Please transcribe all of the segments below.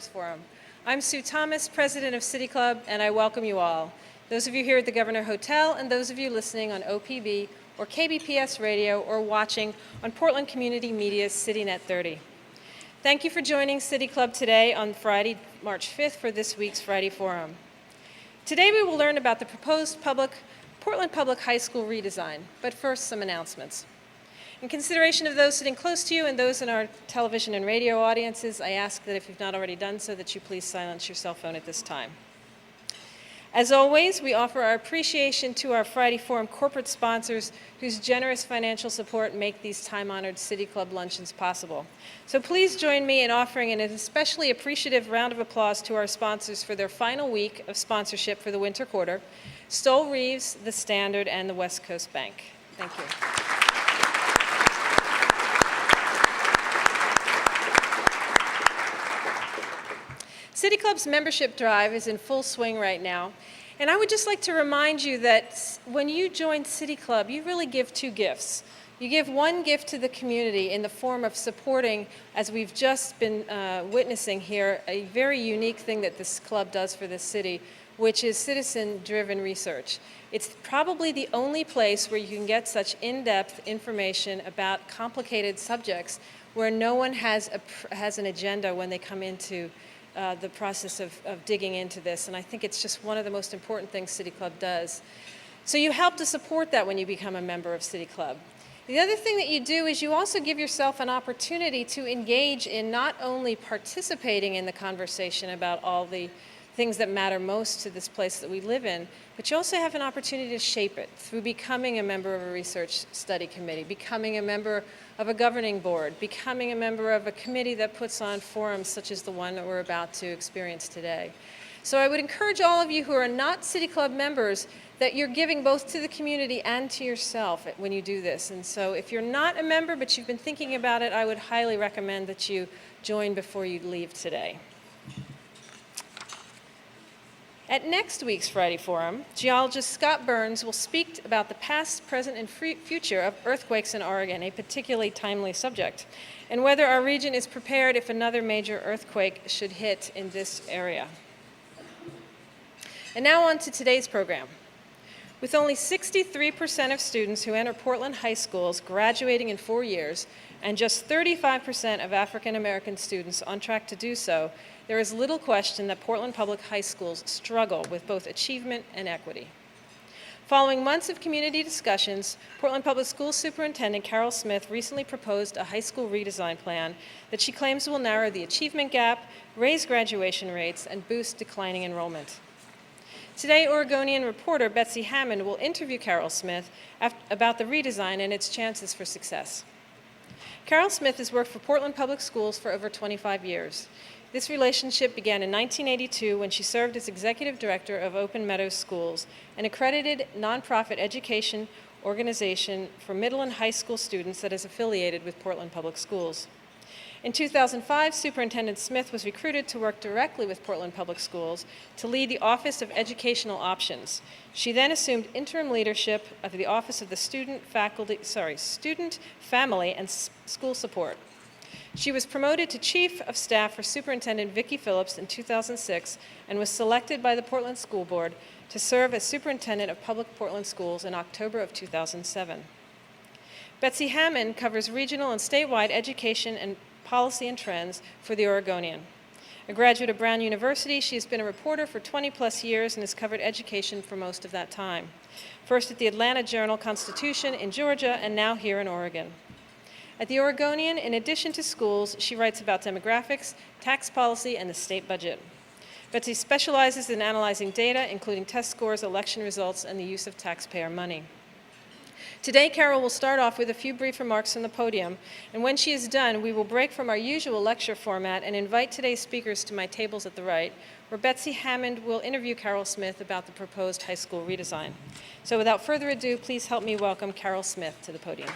Partners Forum. I'm Sue Thomas, President of City Club, and I welcome you all. Those of you here at the Governor Hotel and those of you listening on OPB or KBPS radio or watching on Portland Community Media's CityNet 30. Thank you for joining City Club today on Friday, March 5th for this week's Friday Forum. Today we will learn about the proposed Portland Public High School redesign, but first some announcements. In consideration of those sitting close to you and those in our television and radio audiences, I ask that if you've not already done so, that you please silence your cell phone at this time. As always, we offer our appreciation to our Friday Forum corporate sponsors whose generous financial support make these time-honored City Club luncheons possible. So please join me in offering an especially appreciative round of applause to our sponsors for their final week of sponsorship for the winter quarter, Stoll Reeves, The Standard, and the West Coast Bank. Thank you. City Club's membership drive is in full swing right now, and I would just like to remind you that when you join City Club, you really give two gifts. You give one gift to the community in the form of supporting, as we've just been witnessing here, a very unique thing that this club does for this city, which is citizen-driven research. It's probably the only place where you can get such in-depth information about complicated subjects where no one has an agenda when they come into the process of digging into this, and I think it's just one of the most important things City Club does. So you help to support that when you become a member of City Club. The other thing that you do is you also give yourself an opportunity to engage in not only participating in the conversation about all the things that matter most to this place that we live in, but you also have an opportunity to shape it through becoming a member of a research study committee, becoming a member of a governing board, becoming a member of a committee that puts on forums such as the one that we're about to experience today. So I would encourage all of you who are not City Club members that you're giving both to the community and to yourself when you do this. And so if you're not a member but you've been thinking about it, I would highly recommend that you join before you leave today. At next week's Friday Forum, geologist Scott Burns will speak about the past, present, and future of earthquakes in Oregon, a particularly timely subject, and whether our region is prepared if another major earthquake should hit in this area. And now on to today's program. With only 63% of students who enter Portland high schools graduating in 4 years, and just 35% of African American students on track to do so, there is little question that Portland Public High Schools struggle with both achievement and equity. Following months of community discussions, Portland Public Schools Superintendent Carole Smith recently proposed a high school redesign plan that she claims will narrow the achievement gap, raise graduation rates, and boost declining enrollment. Today, Oregonian reporter Betsy Hammond will interview Carole Smith about the redesign and its chances for success. Carole Smith has worked for Portland Public Schools for over 25 years. This relationship began in 1982 when she served as executive director of Open Meadows Schools, an accredited nonprofit education organization for middle and high school students that is affiliated with Portland Public Schools. In 2005, Superintendent Smith was recruited to work directly with Portland Public Schools to lead the Office of Educational Options. She then assumed interim leadership of the Office of the Student, Family, and School Support. She was promoted to Chief of Staff for Superintendent Vicki Phillips in 2006 and was selected by the Portland School Board to serve as Superintendent of Public Portland Schools in October of 2007. Betsy Hammond covers regional and statewide education and policy and trends for the Oregonian. A graduate of Brown University, she has been a reporter for 20-plus years and has covered education for most of that time. First at the Atlanta Journal-Constitution in Georgia and now here in Oregon. At the Oregonian, in addition to schools, she writes about demographics, tax policy, and the state budget. Betsy specializes in analyzing data, including test scores, election results, and the use of taxpayer money. Today, Carole will start off with a few brief remarks from the podium, and when she is done, we will break from our usual lecture format and invite today's speakers to my tables at the right, where Betsy Hammond will interview Carole Smith about the proposed high school redesign. So without further ado, please help me welcome Carole Smith to the podium.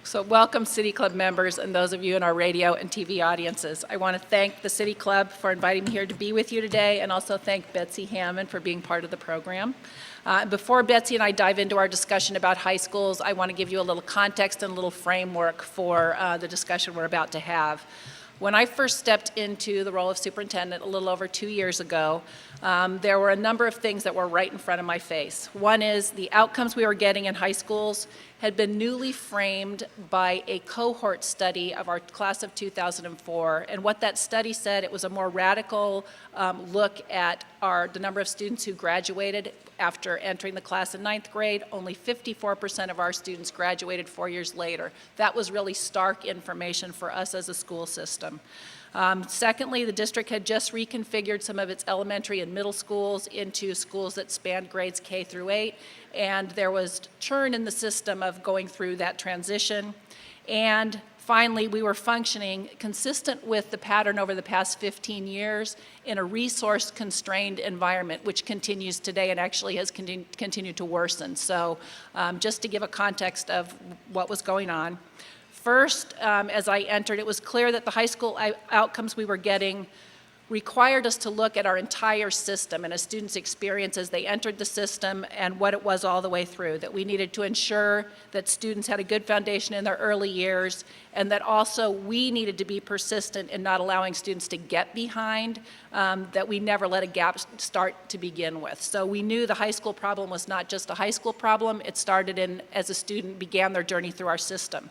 So welcome City Club members and those of you in our radio and TV audiences. I want to thank the City Club for inviting me here to be with you today, and also thank Betsy Hammond for being part of the program. Before Betsy and I dive into our discussion about high schools, I want to give you a little context and a little framework for the discussion we're about to have. When I first stepped into the role of superintendent a little over 2 years ago, there were a number of things that were right in front of my face. One is the outcomes we were getting in high schools had been newly framed by a cohort study of our class of 2004. And what that study said, it was a more radical look at the number of students who graduated after entering the class in 9th grade. Only 54% of our students graduated 4 years later. That was really stark information for us as a school system. Secondly, the district had just reconfigured some of its elementary and middle schools into schools that spanned grades K through 8, and there was churn in the system of going through that transition. And finally, we were functioning consistent with the pattern over the past 15 years in a resource-constrained environment, which continues today and actually has continued to worsen. So just to give a context of what was going on. First, as I entered, it was clear that the high school outcomes we were getting required us to look at our entire system and a student's experience as they entered the system and what it was all the way through, that we needed to ensure that students had a good foundation in their early years, and that also we needed to be persistent in not allowing students to get behind, that we never let a gap start to begin with. So we knew the high school problem was not just a high school problem, it started as a student began their journey through our system.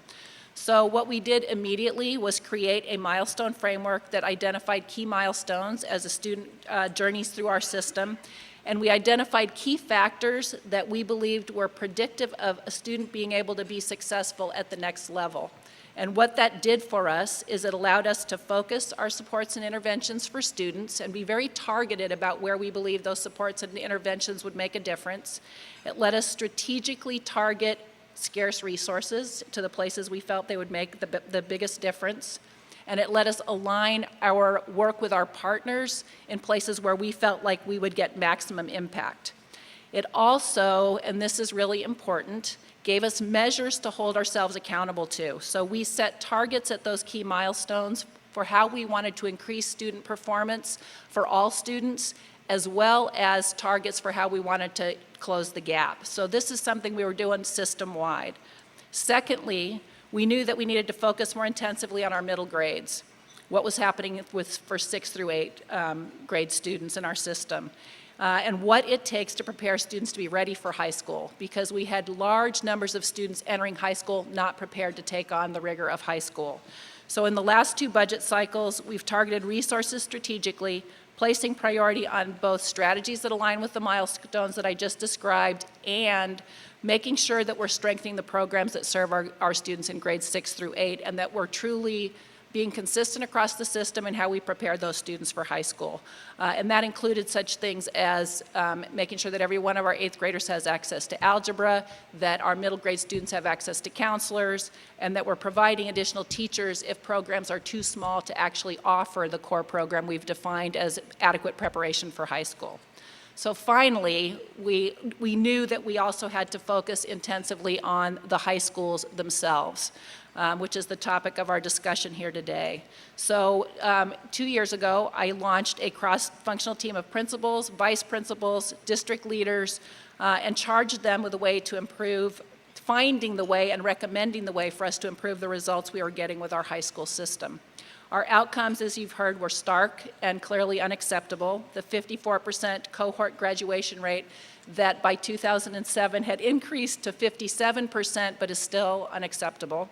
So what we did immediately was create a milestone framework that identified key milestones as a student journeys through our system. And we identified key factors that we believed were predictive of a student being able to be successful at the next level. And what that did for us is it allowed us to focus our supports and interventions for students and be very targeted about where we believe those supports and interventions would make a difference. It let us strategically target scarce resources to the places we felt they would make the biggest difference. And it let us align our work with our partners in places where we felt like we would get maximum impact. It also, and this is really important, gave us measures to hold ourselves accountable to. So we set targets at those key milestones for how we wanted to increase student performance for all students, as well as targets for how we wanted to close the gap. So this is something we were doing system-wide. Secondly, we knew that we needed to focus more intensively on our middle grades, what was happening for 6 through 8 grade students in our system, and what it takes to prepare students to be ready for high school, because we had large numbers of students entering high school not prepared to take on the rigor of high school. So in the last 2 budget cycles, we've targeted resources strategically, placing priority on both strategies that align with the milestones that I just described and making sure that we're strengthening the programs that serve our students in grades 6 through 8 and that we're truly being consistent across the system in how we prepare those students for high school. And that included such things as making sure that every one of our 8th graders has access to algebra, that our middle grade students have access to counselors, and that we're providing additional teachers if programs are too small to actually offer the core program we've defined as adequate preparation for high school. So finally, we knew that we also had to focus intensively on the high schools themselves, which is the topic of our discussion here today. So 2 years ago, I launched a cross-functional team of principals, vice principals, district leaders, and charged them with a way to improve, finding the way and recommending the way for us to improve the results we were getting with our high school system. Our outcomes, as you've heard, were stark and clearly unacceptable. The 54% cohort graduation rate that by 2007 had increased to 57%, but is still unacceptable.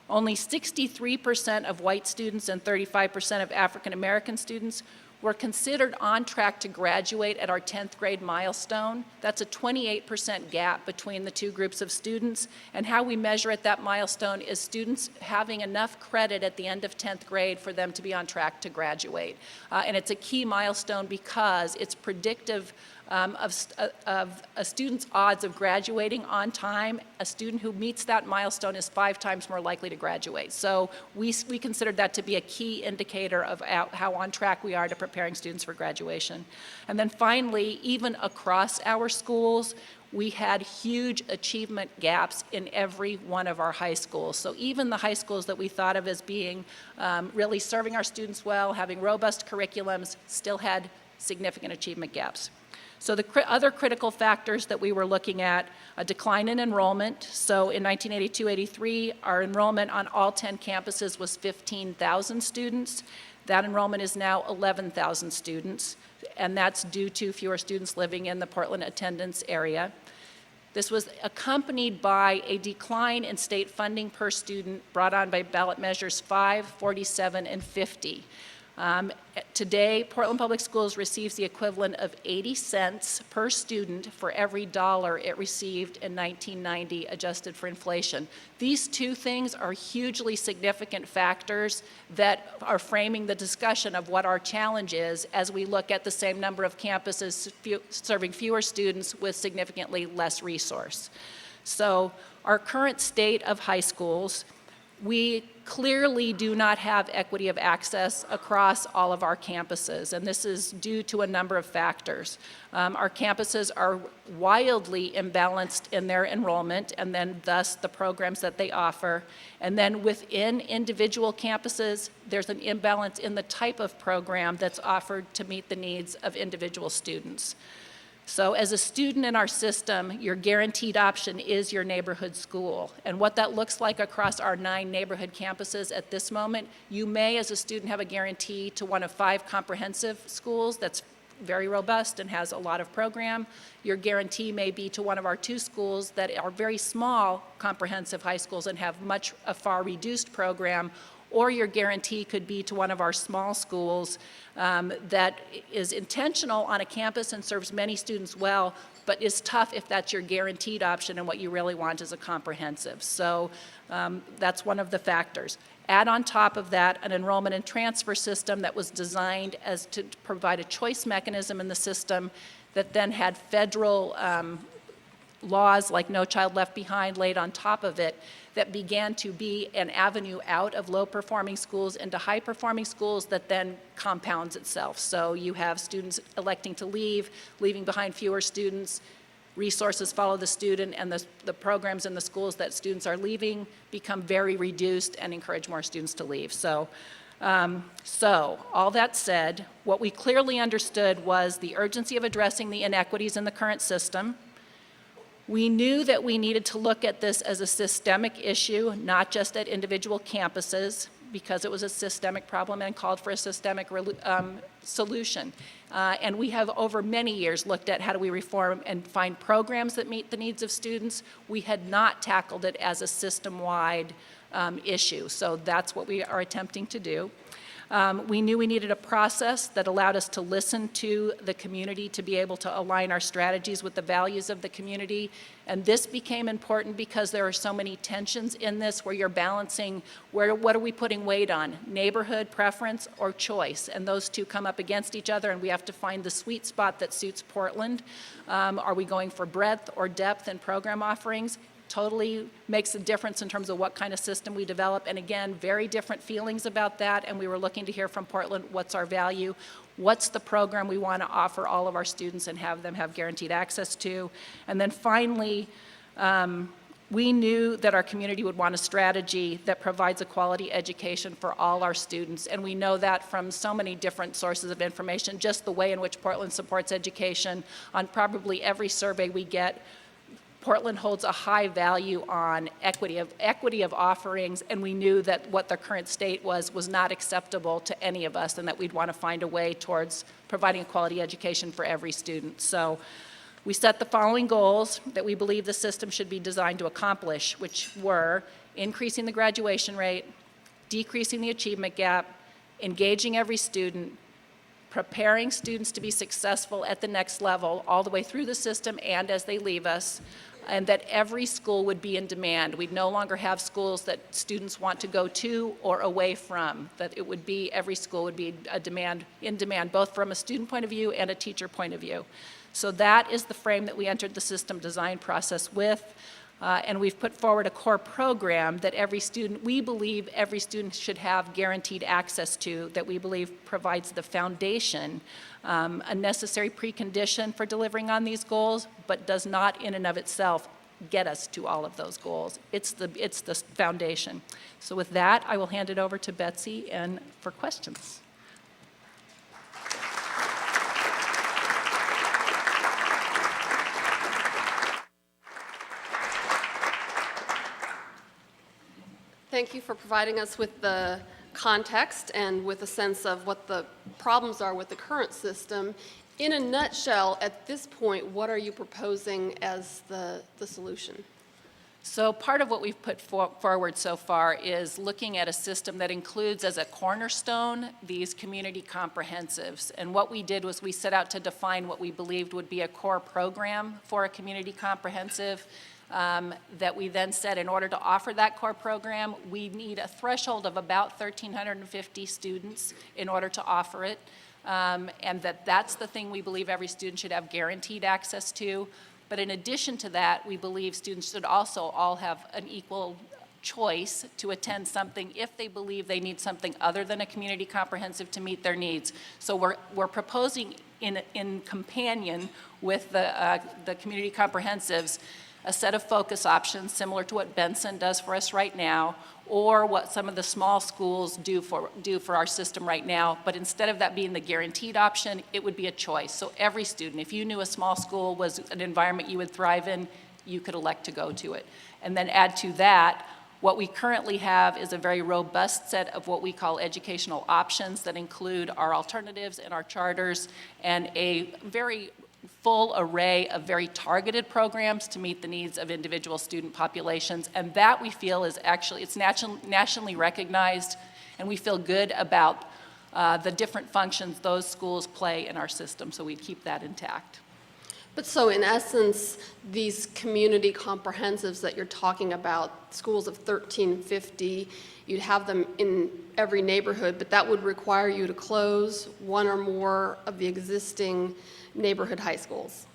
Only 63% of white students and 35% of African American students were considered on track to graduate at our 10th grade milestone. That's a 28% gap between the 2 groups of students, and how we measure at that milestone is students having enough credit at the end of 10th grade for them to be on track to graduate. And it's a key milestone because it's predictive of a student's odds of graduating on time. A student who meets that milestone is 5 times more likely to graduate. So we considered that to be a key indicator of how on track we are to preparing students for graduation. And then finally, even across our schools, we had huge achievement gaps in every one of our high schools. So even the high schools that we thought of as being really serving our students well, having robust curriculums, still had significant achievement gaps. So the other critical factors that we were looking at, a decline in enrollment. So in 1982-83, our enrollment on all 10 campuses was 15,000 students. That enrollment is now 11,000 students, and that's due to fewer students living in the Portland attendance area. This was accompanied by a decline in state funding per student brought on by ballot measures 5, 47, and 50. Today, Portland Public Schools receives the equivalent of 80 cents per student for every dollar it received in 1990, adjusted for inflation. These two things are hugely significant factors that are framing the discussion of what our challenge is as we look at the same number of campuses serving fewer students with significantly less resource. So our current state of high schools, we clearly do not have equity of access across all of our campuses, and this is due to a number of factors. Our campuses are wildly imbalanced in their enrollment, and then thus the programs that they offer. And then within individual campuses, there's an imbalance in the type of program that's offered to meet the needs of individual students. So as a student in our system, your guaranteed option is your neighborhood school. And what that looks like across our 9 neighborhood campuses at this moment, you may, as a student, have a guarantee to one of 5 comprehensive schools that's very robust and has a lot of program. Your guarantee may be to one of our 2 schools that are very small comprehensive high schools and have a far reduced program, or your guarantee could be to one of our small schools that is intentional on a campus and serves many students well, but is tough if that's your guaranteed option and what you really want is a comprehensive. So that's one of the factors. Add on top of that an enrollment and transfer system that was designed as to provide a choice mechanism in the system that then had federal laws like No Child Left Behind laid on top of it that began to be an avenue out of low-performing schools into high-performing schools that then compounds itself. So you have students electing to leave, leaving behind fewer students, resources follow the student, and the programs in the schools that students are leaving become very reduced and encourage more students to leave. So all that said, what we clearly understood was the urgency of addressing the inequities in the current system. We knew that we needed to look at this as a systemic issue, not just at individual campuses, because it was a systemic problem and called for a systemic solution. And we have over many years looked at how do we reform and find programs that meet the needs of students. We had not tackled it as a system-wide issue, so that's what we are attempting to do. We knew we needed a process that allowed us to listen to the community to be able to align our strategies with the values of the community. And this became important because there are so many tensions in this where you're balancing what are we putting weight on, neighborhood preference or choice? And those two come up against each other, and we have to find the sweet spot that suits Portland. Are we going for breadth or depth in program offerings? Totally makes a difference in terms of what kind of system we develop. And again, very different feelings about that. And we were looking to hear from Portland, what's our value? What's the program we want to offer all of our students and have them have guaranteed access to? And then finally, we knew that our community would want a strategy that provides a quality education for all our students. And we know that from so many different sources of information, just the way in which Portland supports education. On probably every survey we get, Portland holds a high value on equity of offerings, and we knew that what the current state was not acceptable to any of us, and that we'd want to find a way towards providing a quality education for every student. So we set the following goals that we believe the system should be designed to accomplish, which were increasing the graduation rate, decreasing the achievement gap, engaging every student, preparing students to be successful at the next level all the way through the system and as they leave us, and that every school would be in demand. We'd no longer have schools that students want to go to or away from, that it would be, every school would be in demand, both from a student point of view and a teacher point of view. So that is the frame that we entered the system design process with. And we've put forward a core program that we believe every student should have guaranteed access to, that we believe provides the foundation, a necessary precondition for delivering on these goals, but does not in and of itself get us to all of those goals. It's the foundation. So with that, I will hand it over to Betsy and for questions. Thank you for providing us with the context and with a sense of what the problems are with the current system. In a nutshell, at this point, what are you proposing as the solution? So part of what we've put forward so far is looking at a system that includes as a cornerstone these community comprehensives. And what we did was we set out to define what we believed would be a core program for a community comprehensive, that we then said in order to offer that core program, we need a threshold of about 1,350 students in order to offer it, and that's the thing we believe every student should have guaranteed access to. But in addition to that, we believe students should also all have an equal choice to attend something if they believe they need something other than a community comprehensive to meet their needs. So we're proposing in companion with the community comprehensives a set of focus options similar to what Benson does for us right now, or what some of the small schools do for our system right now. But instead of that being the guaranteed option, it would be a choice. So every student, if you knew a small school was an environment you would thrive in, you could elect to go to it. And then add to that, what we currently have is a very robust set of what we call educational options that include our alternatives and our charters, and a very full array of very targeted programs to meet the needs of individual student populations. And that we feel is actually, it's nationally recognized, and we feel good about the different functions those schools play in our system, so we'd keep that intact. But so in essence, these community comprehensives that you're talking about, schools of 1,350, you'd have them in every neighborhood, but that would require you to close one or more of the existing neighborhood high schools.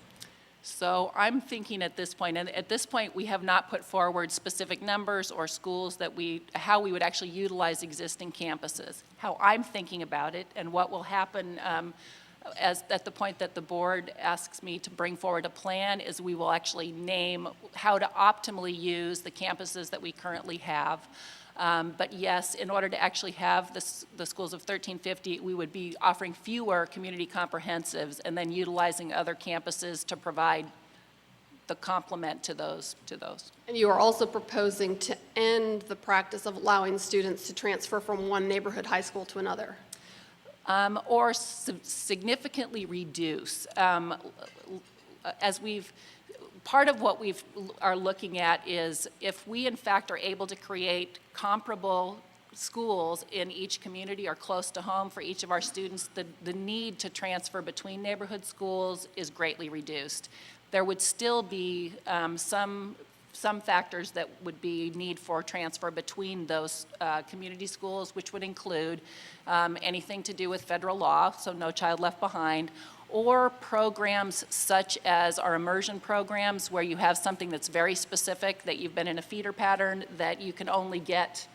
So I'm thinking at this point, and at this point we have not put forward specific numbers or schools how we would actually utilize existing campuses. How I'm thinking about it and what will happen at the point that the board asks me to bring forward a plan is we will actually name how to optimally use the campuses that we currently have. But yes, in order to actually have the schools of 1,350, we would be offering fewer community comprehensives and then utilizing other campuses to provide the complement to those. And you are also proposing to end the practice of allowing students to transfer from one neighborhood high school to another. Or significantly reduce. Part of what we are looking at is if we in fact are able to create comparable schools in each community or close to home for each of our students, the need to transfer between neighborhood schools is greatly reduced. There would still be some factors that would be need for transfer between those community schools, which would include anything to do with federal law, so No Child Left Behind, or programs such as our immersion programs where you have something that's very specific, that you've been in a feeder pattern, that you can only get,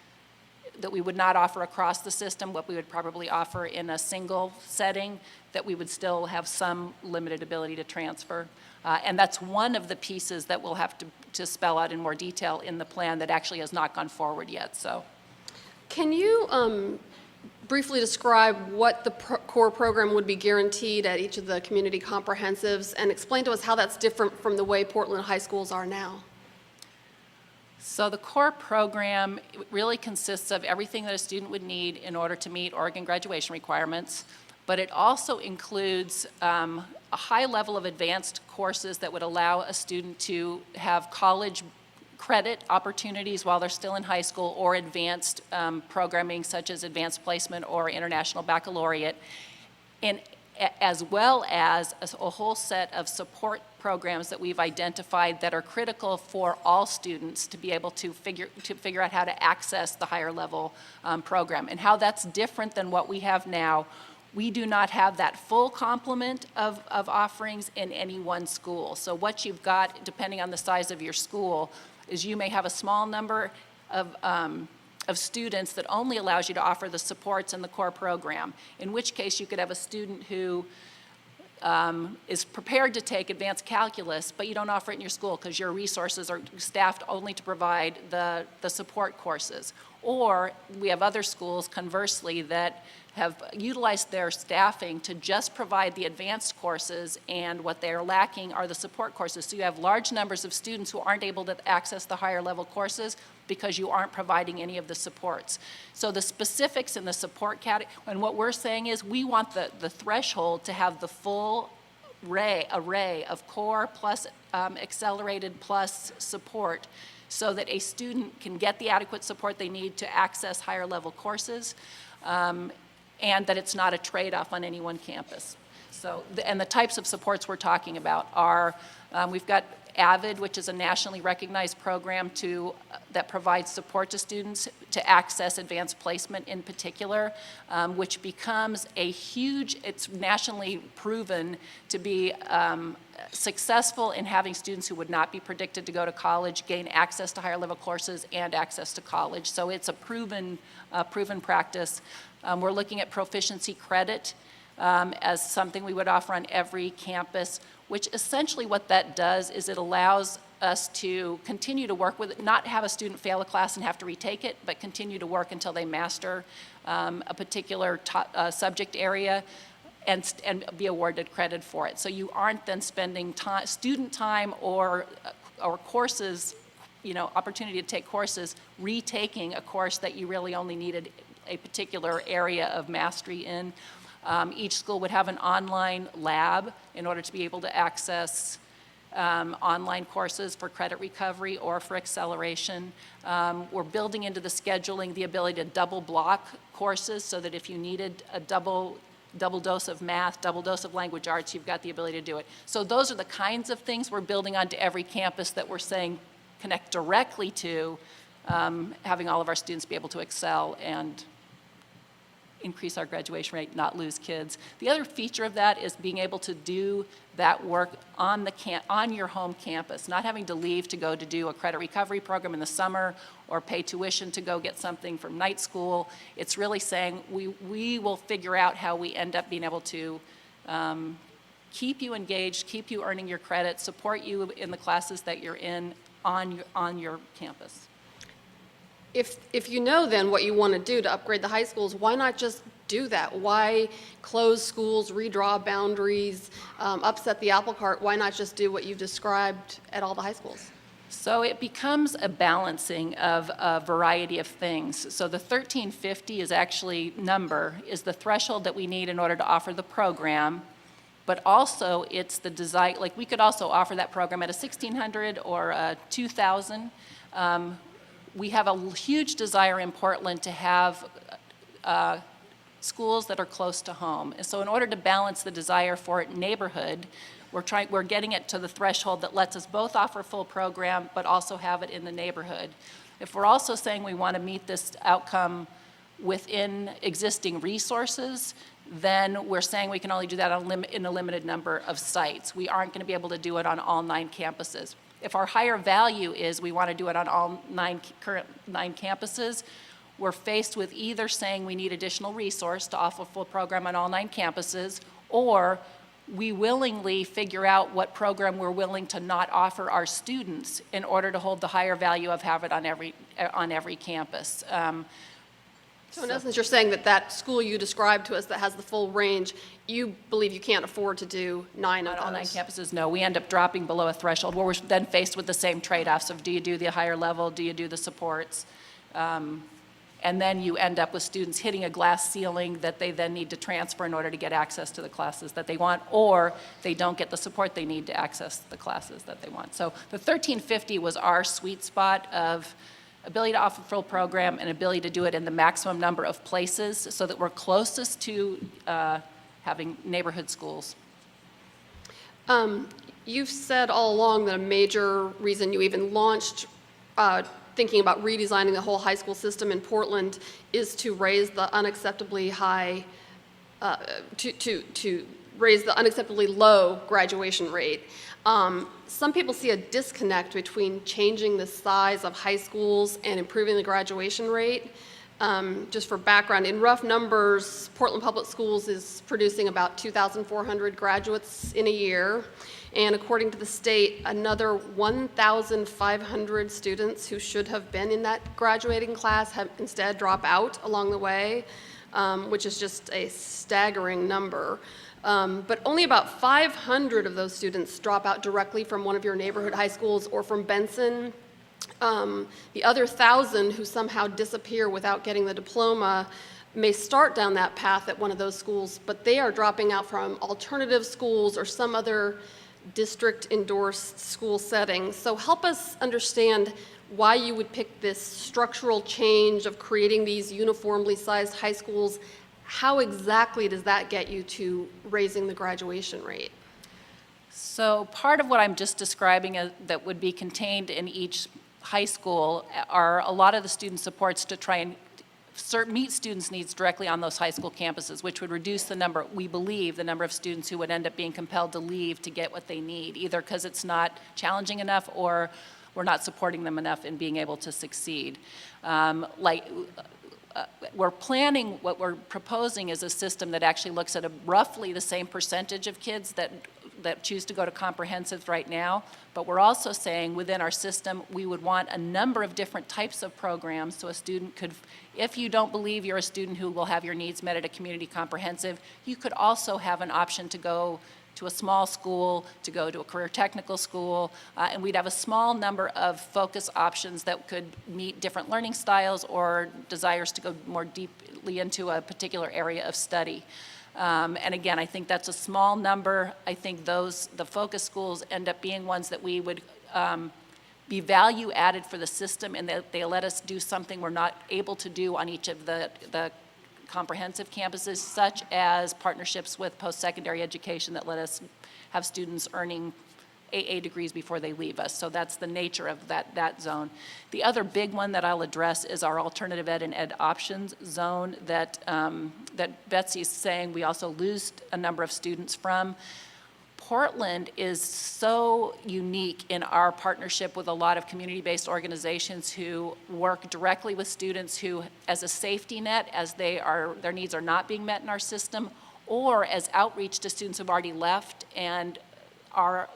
that we would not offer across the system, what we would probably offer in a single setting, that we would still have some limited ability to transfer. And that's one of the pieces that we'll have to spell out in more detail in the plan that actually has not gone forward yet. So, can you briefly describe what the core program would be guaranteed at each of the community comprehensives and explain to us how that's different from the way Portland high schools are now? So the core program really consists of everything that a student would need in order to meet Oregon graduation requirements, but it also includes a high level of advanced courses that would allow a student to have college credit opportunities while they're still in high school, or advanced programming such as advanced placement or international baccalaureate, and as well as a whole set of support programs that we've identified that are critical for all students to be able to figure out how to access the higher level program. And how that's different than what we have now, We do not have that full complement of offerings in any one school. So what you've got, depending on the size of your school, is you may have a small number of students that only allows you to offer the supports in the core program, in which case you could have a student who is prepared to take advanced calculus, but you don't offer it in your school because your resources are staffed only to provide the support courses. Or we have other schools, conversely, that have utilized their staffing to just provide the advanced courses, and what they're lacking are the support courses. So you have large numbers of students who aren't able to access the higher level courses because you aren't providing any of the supports. So the specifics in the support category, and what we're saying is we want the threshold to have the full array of core plus accelerated plus support, so that a student can get the adequate support they need to access higher level courses, and that it's not a trade-off on any one campus. So, and the types of supports we're talking about are, we've got AVID, which is a nationally recognized program that provides support to students to access advanced placement in particular, which becomes a huge, it's nationally proven to be successful in having students who would not be predicted to go to college gain access to higher level courses and access to college. So it's a proven practice. We're looking at proficiency credit as something we would offer on every campus, which essentially what that does is it allows us to continue to work with it, not have a student fail a class and have to retake it, but continue to work until they master a particular subject area and be awarded credit for it. So you aren't then spending student time or courses, opportunity to take courses, retaking a course that you really only needed a particular area of mastery in. Each school would have an online lab in order to be able to access online courses for credit recovery or for acceleration. We're building into the scheduling the ability to double block courses, so that if you needed a double dose of math, double dose of language arts, you've got the ability to do it. So those are the kinds of things we're building onto every campus that we're saying connect directly to having all of our students be able to excel and increase our graduation rate, not lose kids. The other feature of that is being able to do that work on your home campus, not having to leave to go to do a credit recovery program in the summer or pay tuition to go get something from night school. It's really saying we will figure out how we end up being able to keep you engaged, keep you earning your credit, support you in the classes that you're in on your campus. If you know then what you want to do to upgrade the high schools, why not just do that? Why close schools, redraw boundaries, upset the apple cart? Why not just do what you've described at all the high schools? So it becomes a balancing of a variety of things. So the 1350 is the threshold that we need in order to offer the program, but also it's the design, like we could also offer that program at a 1600 or a 2000. We have a huge desire in Portland to have schools that are close to home. And so in order to balance the desire for neighborhood, we're getting it to the threshold that lets us both offer full program, but also have it in the neighborhood. If we're also saying we want to meet this outcome within existing resources, then we're saying we can only do that in a limited number of sites. We aren't going to be able to do it on all 9 campuses. If our higher value is we want to do it on all current 9 campuses, we're faced with either saying we need additional resource to offer a full program on all 9 campuses, or we willingly figure out what program we're willing to not offer our students in order to hold the higher value of have it on every campus. So in essence, you're saying that school you described to us that has the full range, you believe you can't afford to do 9 of those? Not all 9 campuses, no. We end up dropping below a threshold where we're then faced with the same trade-offs of do you do the higher level, do you do the supports? And then you end up with students hitting a glass ceiling that they then need to transfer in order to get access to the classes that they want, or they don't get the support they need to access the classes that they want. So the 1350 was our sweet spot of ability to offer full program and ability to do it in the maximum number of places so that we're closest to having neighborhood schools. You've said all along that a major reason you even launched thinking about redesigning the whole high school system in Portland is to raise the unacceptably high to raise the unacceptably low graduation rate. Some people see a disconnect between changing the size of high schools and improving the graduation rate. Just for background, in rough numbers, Portland Public Schools is producing about 2,400 graduates in a year. And according to the state, another 1,500 students who should have been in that graduating class have instead drop out along the way, which is just a staggering number. But only about 500 of those students drop out directly from one of your neighborhood high schools or from Benson. The other 1,000 who somehow disappear without getting the diploma may start down that path at one of those schools, but they are dropping out from alternative schools or some other district-endorsed school setting. So help us understand why you would pick this structural change of creating these uniformly sized high schools. How exactly does that get you to raising the graduation rate? So part of what I'm just describing that would be contained in each high school are a lot of the student supports to try and meet students' needs directly on those high school campuses, which would reduce the number, we believe, the number of students who would end up being compelled to leave to get what they need, either because it's not challenging enough or we're not supporting them enough in being able to succeed. We're planning, what we're proposing is a system that actually looks at roughly the same percentage of kids that choose to go to comprehensive right now, but we're also saying within our system we would want a number of different types of programs so a student could, if you don't believe you're a student who will have your needs met at a community comprehensive, you could also have an option to go to a small school, to go to a career technical school, and we'd have a small number of focus options that could meet different learning styles or desires to go more deeply into a particular area of study. And again, I think that's a small number. I think the focus schools end up being ones that we would be value added for the system, and that they let us do something we're not able to do on each of the comprehensive campuses, such as partnerships with post-secondary education that let us have students earning AA degrees before they leave us. So that's the nature of that zone. The other big one that I'll address is our alternative ed and ed options zone that Betsy's saying we also lose a number of students from. Portland is so unique in our partnership with a lot of community-based organizations who work directly with students who, as a safety net, as their needs are not being met in our system, or as outreach to students who've already left, and our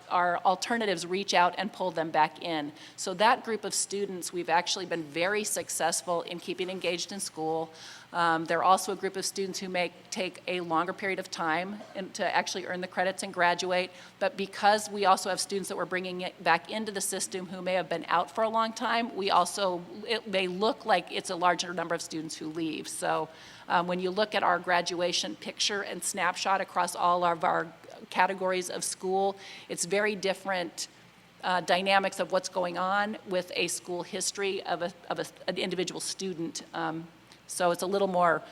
alternatives reach out and pull them back in. So that group of students, we've actually been very successful in keeping engaged in school. They're also a group of students who may take a longer period of time to actually earn the credits and graduate, but because we also have students that we're bringing back into the system who may have been out for a long time, it may look like it's a larger number of students who leave. So when you look at our graduation picture and snapshot across all of our categories of school, it's very different dynamics of what's going on with a school history of an individual student. So it's a little more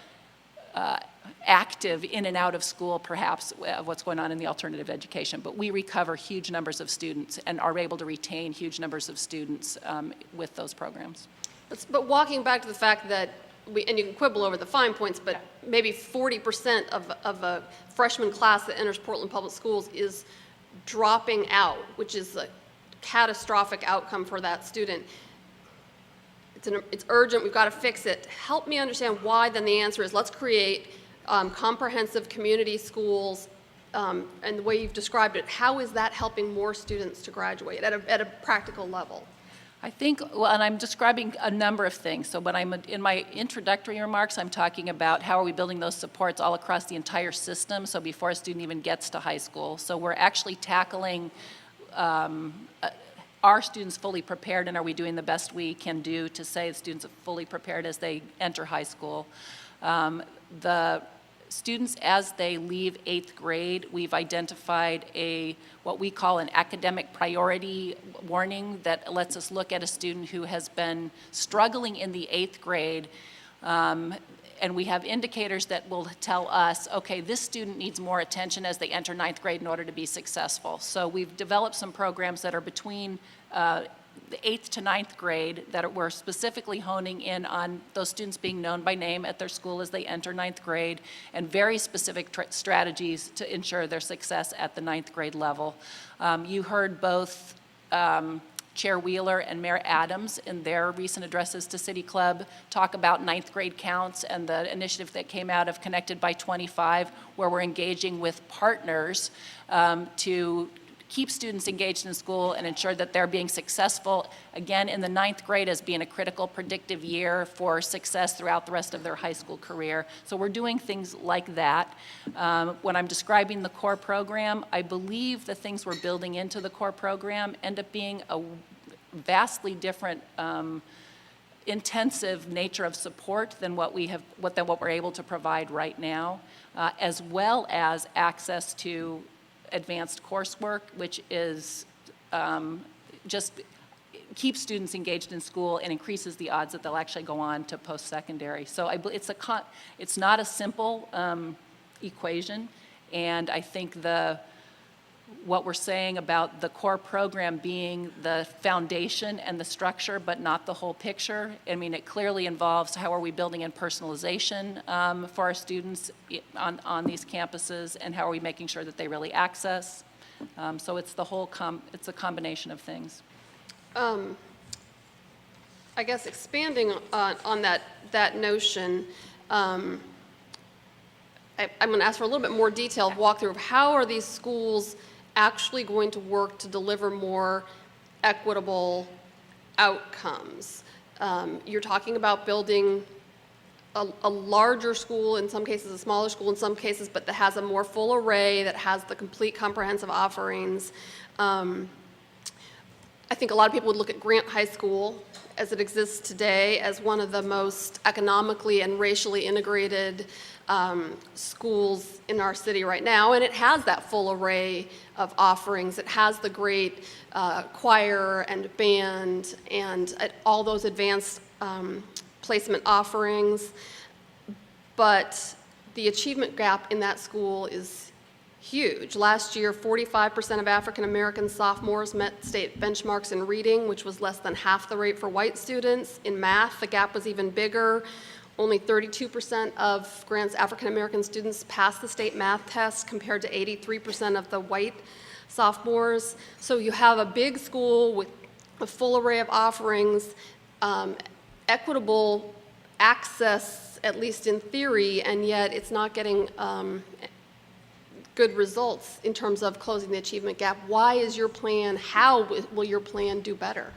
active in and out of school, perhaps, of what's going on in the alternative education. But we recover huge numbers of students and are able to retain huge numbers of students with those programs. But walking back to the fact that and you can quibble over the fine points, but maybe 40% of a freshman class that enters Portland Public Schools is dropping out, which is a catastrophic outcome for that student. It's urgent, we've got to fix it. Help me understand why then the answer is let's create comprehensive community schools, and the way you've described it, how is that helping more students to graduate at a practical level? I think, well, and I'm describing a number of things. So when I'm in my introductory remarks, I'm talking about how are we building those supports all across the entire system, so before a student even gets to high school. So we're actually tackling are students fully prepared, and are we doing the best we can do to say the students are fully prepared as they enter high school. The students, as they leave 8th grade, we've identified what we call an academic priority warning that lets us look at a student who has been struggling in the 8th grade, and we have indicators that will tell us, okay, this student needs more attention as they enter 9th grade in order to be successful. So we've developed some programs that are between the 8th to 9th grade that we're specifically honing in on those students being known by name at their school as they enter 9th grade, and very specific strategies to ensure their success at the 9th grade level. You heard both Chair Wheeler and Mayor Adams in their recent addresses to City Club talk about 9th grade counts and the initiative that came out of Connected by 25, where we're engaging with partners to keep students engaged in school and ensure that they're being successful, again, in the 9th grade as being a critical predictive year for success throughout the rest of their high school career. So we're doing things like that. When I'm describing the core program, I believe the things we're building into the core program end up being a vastly different intensive nature of support than what we're able to provide right now, as well as access to advanced coursework, which is just keeps students engaged in school and increases the odds that they'll actually go on to post-secondary. So it's not a simple equation, and I think what we're saying about the core program being the foundation and the structure, but not the whole picture. I mean, it clearly involves how are we building in personalization for our students on these campuses, and how are we making sure that they really access. So it's the whole, it's a combination of things. I guess expanding on that notion, I'm going to ask for a little bit more detailed walkthrough of how are these schools actually going to work to deliver more equitable outcomes. You're talking about building a larger school, in some cases a smaller school in some cases, but that has a more full array, that has the complete comprehensive offerings. I think a lot of people would look at Grant High School as it exists today as one of the most economically and racially integrated schools in our city right now, and it has that full array of offerings. It has the great choir and band and all those advanced placement offerings, but the achievement gap in that school is huge. Last year, 45% of African American sophomores met state benchmarks in reading, which was less than half the rate for white students. In math, the gap was even bigger. Only 32% of Grant's African American students passed the state math test compared to 83% of the white sophomores. So you have a big school with a full array of offerings, equitable access, at least in theory, and yet it's not getting good results in terms of closing the achievement gap. Why is your plan, how will your plan do better?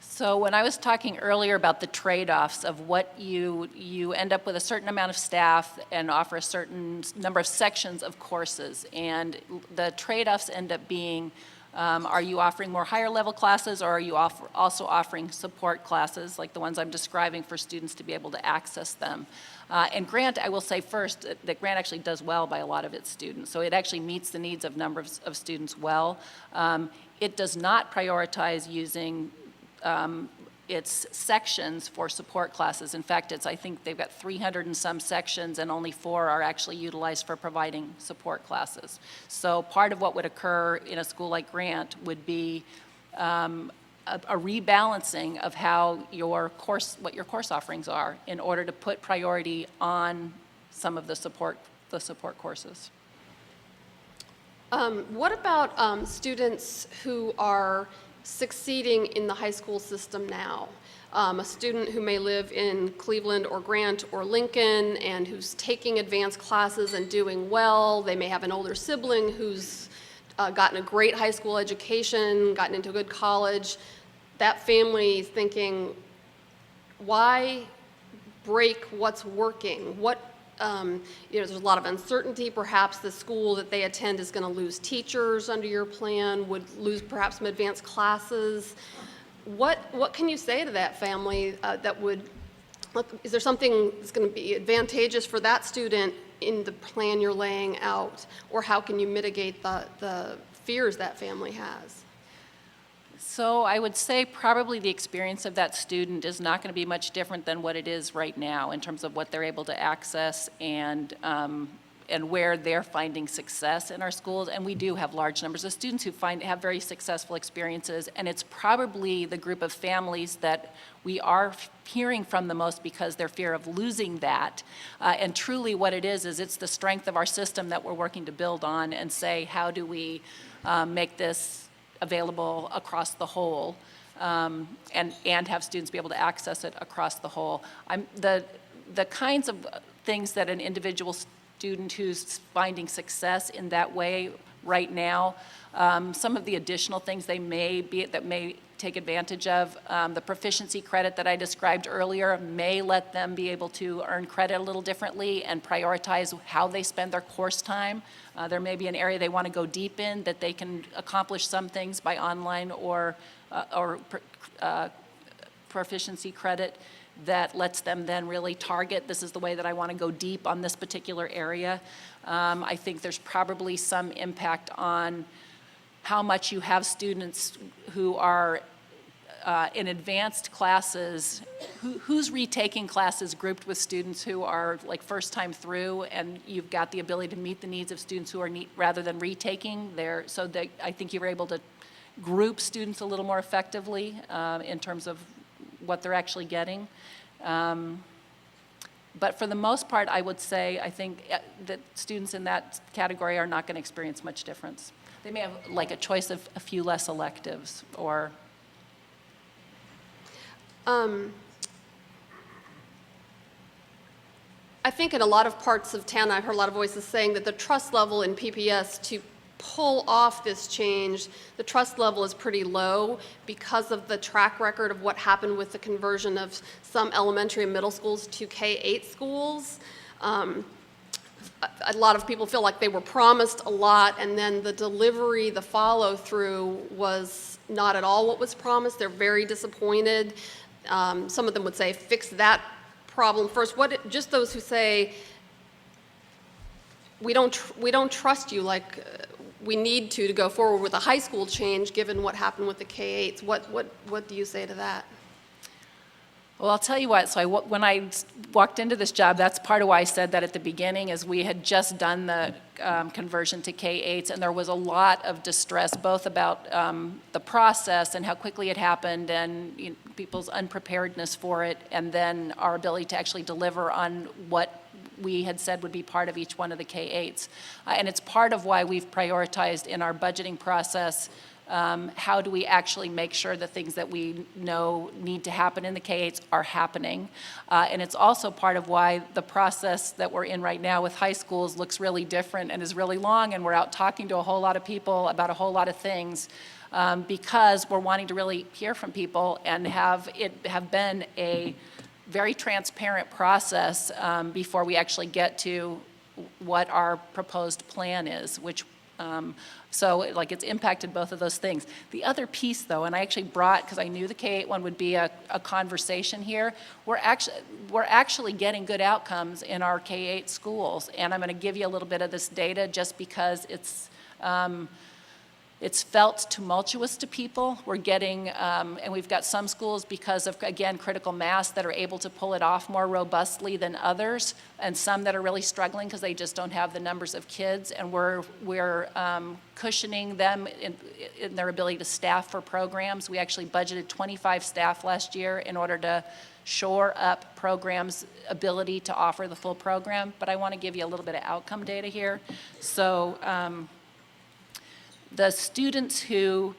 So when I was talking earlier about the trade-offs of what you end up with a certain amount of staff and offer a certain number of sections of courses, and the trade-offs end up being, are you offering more higher level classes, or are you also offering support classes like the ones I'm describing for students to be able to access them? And Grant, I will say first that Grant actually does well by a lot of its students, so it actually meets the needs of numbers of students well. It does not prioritize using its sections for support classes. In fact, I think they've got 300 and some sections, and only 4 are actually utilized for providing support classes. So part of what would occur in a school like Grant would be a rebalancing of what your course offerings are in order to put priority on some of the support courses. What about students who are succeeding in the high school system now? A student who may live in Cleveland or Grant or Lincoln and who's taking advanced classes and doing well. They may have an older sibling who's gotten a great high school education, gotten into a good college. That family is thinking, why break what's working? There's a lot of uncertainty. Perhaps the school that they attend is going to lose teachers under your plan, would lose perhaps some advanced classes. What can you say to that family is there something that's going to be advantageous for that student in the plan you're laying out? Or how can you mitigate the fears that family has? So I would say probably the experience of that student is not going to be much different than what it is right now in terms of what they're able to access and and where they're finding success in our schools. And we do have large numbers of students who have very successful experiences, and it's probably the group of families that we are hearing from the most because their fear of losing that. And truly what it is it's the strength of our system that we're working to build on and say, how do we make this available across the whole, and have students be able to access it across the whole. The kinds of things that an individual student who's finding success in that way right now, some of the additional things that may take advantage of, the proficiency credit that I described earlier may let them be able to earn credit a little differently and prioritize how they spend their course time. There may be an area they want to go deep in that they can accomplish some things by online or proficiency credit that lets them then really target, this is the way that I want to go deep on this particular area. I think there's probably some impact on how much you have students who are in advanced classes, who's retaking classes grouped with students who are like first time through, and you've got the ability to meet the needs of students who are rather than retaking there. So that I think you're able to group students a little more effectively in terms of what they're actually getting. But for the most part, I would say I think that students in that category are not going to experience much difference. They may have like a choice of a few less electives or. I think in a lot of parts of town, I've heard a lot of voices saying that the trust level in PPS to pull off this change, the trust level is pretty low because of the track record of what happened with the conversion of some elementary and middle schools to K-8 schools. A lot of people feel like they were promised a lot, and then the delivery, the follow-through was not at all what was promised. They're very disappointed. Some of them would say, fix that problem first. Just those who say, we don't trust you like we need to go forward with a high school change given what happened with the K-8s. What do you say to that? Well, I'll tell you what, so when I walked into this job, that's part of why I said that at the beginning, is we had just done the conversion to K-8s, and there was a lot of distress, both about the process and how quickly it happened, and people's unpreparedness for it, and then our ability to actually deliver on what we had said would be part of each one of the K-8s. And it's part of why we've prioritized in our budgeting process how do we actually make sure the things that we know need to happen in the K-8s are happening. And it's also part of why the process that we're in right now with high schools looks really different and is really long, and we're out talking to a whole lot of people about a whole lot of things because we're wanting to really hear from people and have been a very transparent process before we actually get to what our proposed plan is, which so it's impacted both of those things. The other piece, though, and I actually brought, because I knew the K-8 one would be a conversation here, we're actually getting good outcomes in our K-8 schools, and I'm going to give you a little bit of this data just because it's felt tumultuous to people. We're getting, and we've got some schools because of, again, critical mass that are able to pull it off more robustly than others, and some that are really struggling because they just don't have the numbers of kids, and we're cushioning them in their ability to staff for programs. We actually budgeted 25 staff last year in order to shore up programs' ability to offer the full program, but I want to give you a little bit of outcome data here. So, the students who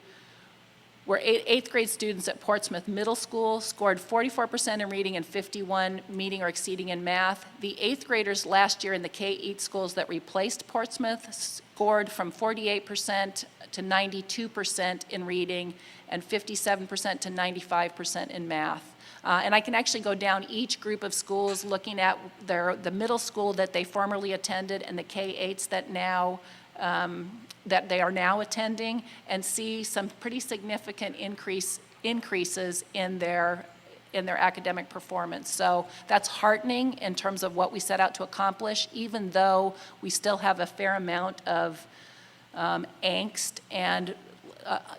were eighth grade students at Portsmouth Middle School scored 44% in reading and 51% meeting or exceeding in math. The eighth graders last year in the K-8 schools that replaced Portsmouth scored from 48% to 92% in reading and 57% to 95% in math. And I can actually go down each group of schools looking at the middle school that they formerly attended and the K-8s that they are now attending, and see some pretty significant increases in their academic performance. So that's heartening in terms of what we set out to accomplish, even though we still have a fair amount of angst and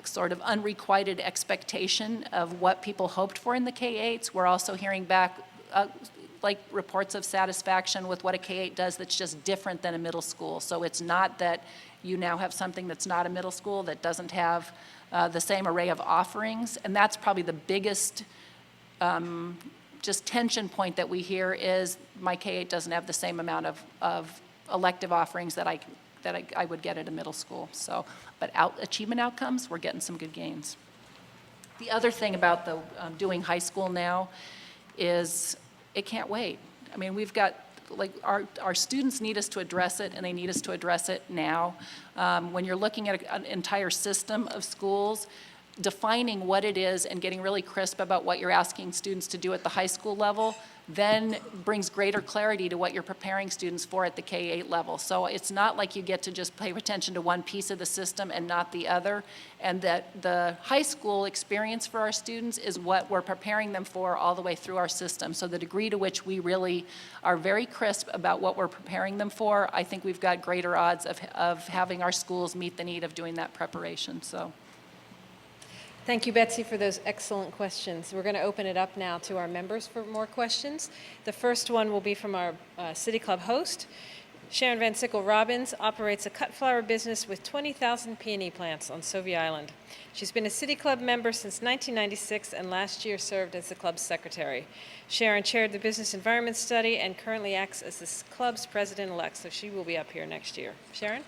sort of unrequited expectation of what people hoped for in the K-8s. We're also hearing back like reports of satisfaction with what a K-8 does that's just different than a middle school. So it's not that you now have something that's not a middle school that doesn't have the same array of offerings, and that's probably the biggest just tension point that we hear is my K-8 doesn't have the same amount of elective offerings that I would get at a middle school. So, but achievement outcomes, we're getting some good gains. The other thing about the doing high school now is it can't wait. I mean, we've got, like, our students need us to address it, and they need us to address it now. When you're looking at an entire system of schools, defining what it is and getting really crisp about what you're asking students to do at the high school level then brings greater clarity to what you're preparing students for at the K-8 level. So it's not like you get to just pay attention to one piece of the system and not the other, and that the high school experience for our students is what we're preparing them for all the way through our system. So the degree to which we really are very crisp about what we're preparing them for, I think we've got greater odds of having our schools meet the need of doing that preparation. So. Thank you, Betsy, for those excellent questions. We're going to open it up now to our members for more questions. The first one will be from our City Club host. Sharon Van Sickle Robbins operates a cut flower business with 20,000 peony plants on Sovie Island. She's been a City Club member since 1996 and last year served as the club's secretary. Sharon chaired the business environment study and currently acts as the club's president-elect, so she will be up here next year. Sharon?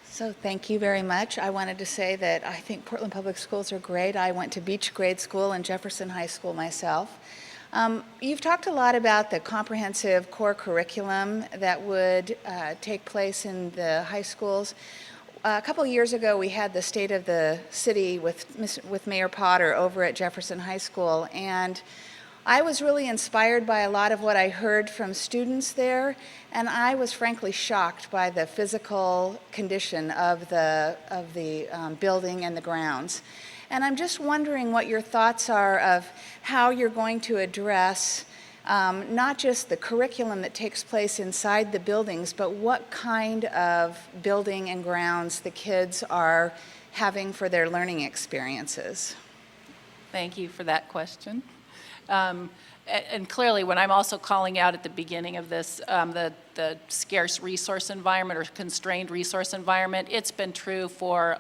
So thank you very much. I wanted to say that I think Portland Public Schools are great. I went to Beach Grade School and Jefferson High School myself. You've talked a lot about the comprehensive core curriculum that would take place in the high schools. A couple of years ago, we had the State of the City with Mayor Potter over at Jefferson High School, and I was really inspired by a lot of what I heard from students there, and I was frankly shocked by the physical condition of the building and the grounds. And I'm just wondering what your thoughts are of how you're going to address not just the curriculum that takes place inside the buildings, but what kind of building and grounds the kids are having for their learning experiences. Thank you for that question. And clearly, when I'm also calling out at the beginning of this, the scarce resource environment or constrained resource environment, it's been true for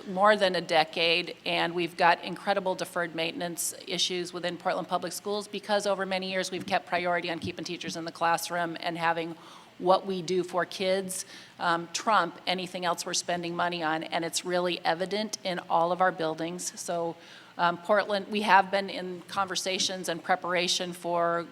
more than a decade, and we've got incredible deferred maintenance issues within Portland Public Schools because over many years we've kept priority on keeping teachers in the classroom and having what we do for kids trump anything else we're spending money on, and it's really evident in all of our buildings. So Portland, we have been in conversations and preparation for